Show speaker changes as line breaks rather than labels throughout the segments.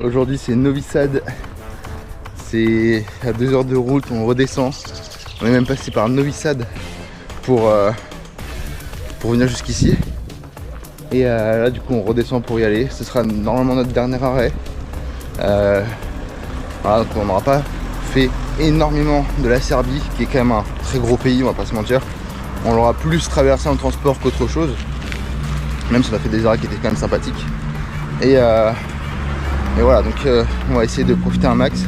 Aujourd'hui c'est Novi Sad. C'est à 2 heures de route, on redescend. On est même passé par Novi Sad pour venir jusqu'ici. Et là du coup on redescend pour y aller. Ce sera normalement notre dernier arrêt. Voilà, donc on n'aura pas fait énormément de la Serbie, qui est quand même un très gros pays, on va pas se mentir. On l'aura plus traversé en transport qu'autre chose. Même si on a fait des arrêts qui étaient quand même sympathiques. Et voilà, donc on va essayer de profiter un max.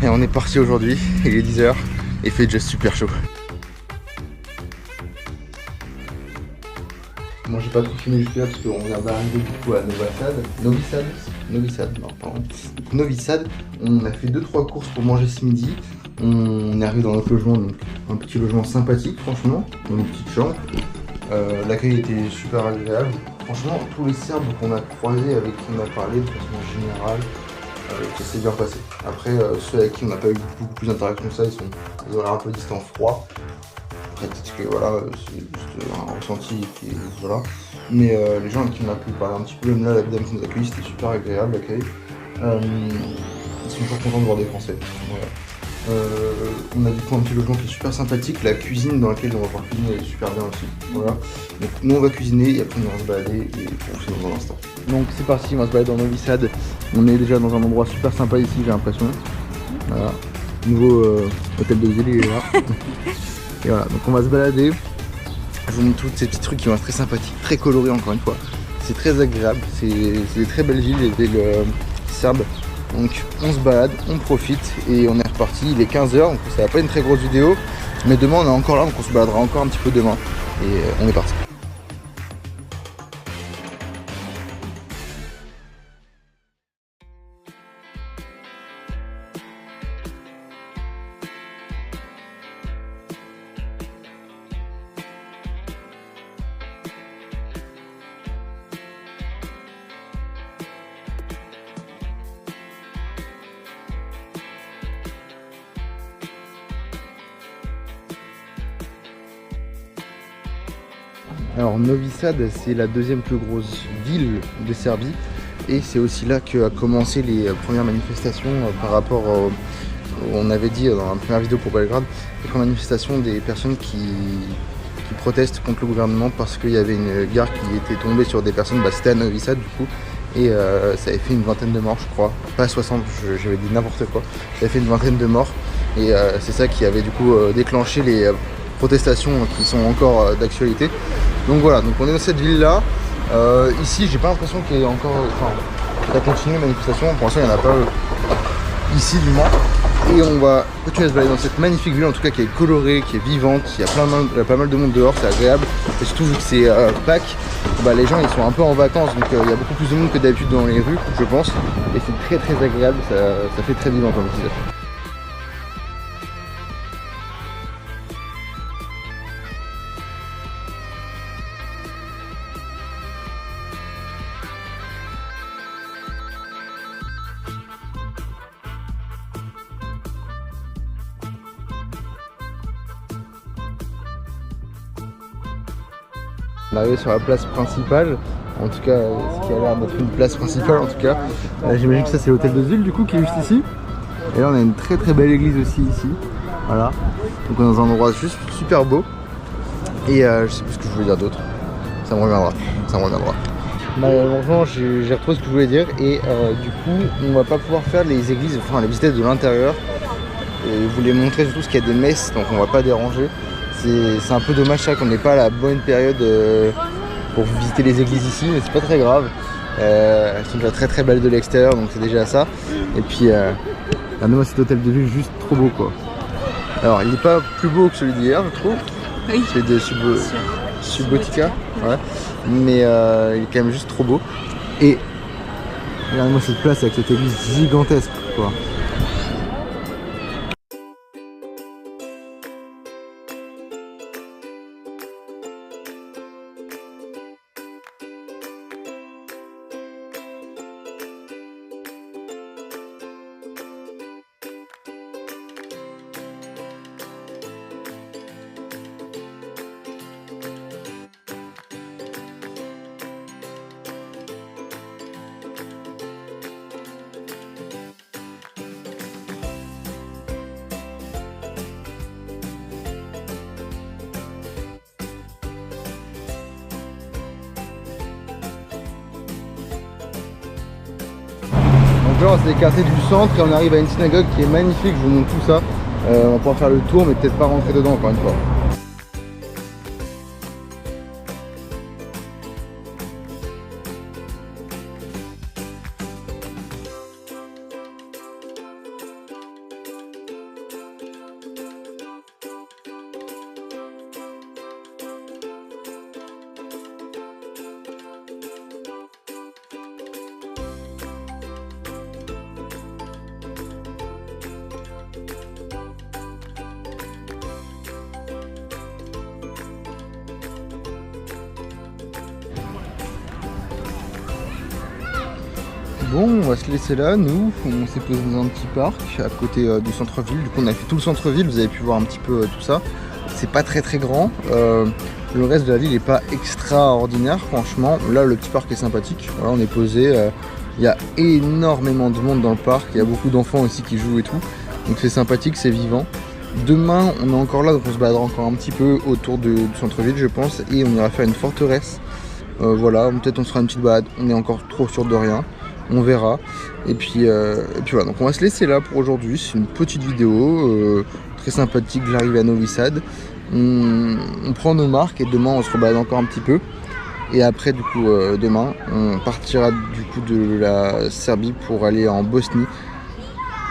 Et on est parti aujourd'hui, il est 10 h et il fait déjà super chaud. Moi j'ai pas trop filmé jusque là parce qu'on vient d'arriver du coup à Novi Sad, non pardon. Novi Sad, on a fait 2-3 courses pour manger ce midi. On est arrivé dans notre logement, donc un petit logement sympathique franchement, dans une petite chambre. L'accueil était super agréable. Franchement, tous les Serbes qu'on a croisés, avec qui on a parlé de façon générale, ça s'est bien passé. Après, ceux avec qui on n'a pas eu beaucoup plus d'interaction que ça, ils ont l'air un peu distants, froids. Après, peut-être que voilà, c'est juste un ressenti qui est, voilà. Mais les gens avec qui on a pu parler un petit peu, même là, la dame qui nous a accueillis, c'était super agréable l'accueil. Ils sont toujours contents de voir des Français. Voilà. On a du coup un petit logement qui est super sympathique. La cuisine dans laquelle on va pouvoir cuisiner est super bien aussi. Voilà. Donc nous on va cuisiner et après on va se balader et on fait dans un instant. Donc c'est parti, on va se balader dans Novi Sad. On est déjà dans un endroit super sympa ici, j'ai l'impression. Voilà. Nouveau hôtel de ville, il est là. Et voilà, donc on va se balader. Je vous montre tous ces petits trucs qui vont être très sympathiques, très colorés encore une fois. C'est très agréable, c'est des très belles villes, les villes serbes. Donc on se balade, on profite et on est reparti. Il est 15 h, donc ça va pas une très grosse vidéo. Mais demain on est encore là, donc on se baladera encore un petit peu demain. Et on est parti. Alors Novi Sad, c'est la deuxième plus grosse ville de Serbie et c'est aussi là qu'a commencé les premières manifestations par rapport on avait dit dans la première vidéo pour Belgrade, les premières manifestations des personnes qui protestent contre le gouvernement parce qu'il y avait une gare qui était tombée sur des personnes, c'était à Novi Sad du coup, et ça avait fait une vingtaine de morts je crois, pas 60, j'avais dit n'importe quoi, ça avait fait une vingtaine de morts et c'est ça qui avait du coup déclenché les protestations qui sont encore d'actualité. Donc voilà, donc on est dans cette ville là. Ici j'ai pas l'impression qu'il y ait encore, ça continue la manifestation, pour l'instant il n'y en a pas ici du moins. Et on va continuer à se balader dans cette magnifique ville en tout cas qui est colorée, qui est vivante, il y a pas mal de monde dehors, c'est agréable. Et surtout vu que c'est Pâques, les gens ils sont un peu en vacances, donc il y a beaucoup plus de monde que d'habitude dans les rues je pense. Et c'est très agréable, ça fait très vivant comme utilisation. On est arrivé sur la place principale, en tout cas ce qui a l'air d'être une place principale en tout cas. J'imagine que ça c'est l'hôtel de ville du coup qui est juste ici. Et là on a une très belle église aussi ici. Voilà. Donc on est dans un endroit juste super beau. Et je sais plus ce que je voulais dire d'autre. Ça me reviendra. Malheureusement j'ai retrouvé ce que je voulais dire et du coup on va pas pouvoir faire les églises, enfin les visiter de l'intérieur. Et je voulais montrer surtout ce qu'il y a des messes, donc on va pas déranger. C'est un peu dommage ça qu'on n'ait pas la bonne période pour visiter les églises ici, mais c'est pas très grave. Elles sont déjà très belles de l'extérieur, donc c'est déjà ça. Et puis regardez-moi cet hôtel de ville juste trop beau quoi. Alors il n'est pas plus beau que celui d'hier je trouve. Oui. Celui de Subotica. Ouais. Mais il est quand même juste trop beau. Et regardez-moi cette place avec cette église gigantesque quoi. Donc là on s'est écarté du centre et on arrive à une synagogue qui est magnifique, je vous montre tout ça. On va pouvoir faire le tour mais peut-être pas rentrer dedans encore une fois. Bon, on va se laisser là, nous, on s'est posé dans un petit parc à côté du centre-ville. Du coup on a fait tout le centre-ville, vous avez pu voir un petit peu tout ça. C'est pas très grand, le reste de la ville n'est pas extraordinaire franchement. Là le petit parc est sympathique, voilà, on est posé, il y a énormément de monde dans le parc, il y a beaucoup d'enfants aussi qui jouent et tout. Donc c'est sympathique, c'est vivant. Demain on est encore là, donc on se baladera encore un petit peu autour du centre-ville je pense. Et on ira faire une forteresse, voilà, peut-être on se fera une petite balade, on est encore trop sûr de rien. On verra. Et puis voilà, donc on va se laisser là pour aujourd'hui. C'est une petite vidéo très sympathique. J'arrive à Novi Sad. On prend nos marques et demain on se rebalade encore un petit peu. Et après du coup demain on partira du coup de la Serbie pour aller en Bosnie.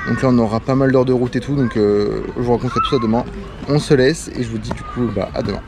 Donc là on aura pas mal d'heures de route et tout. Donc je vous raconterai tout ça demain. On se laisse et je vous dis du coup à demain.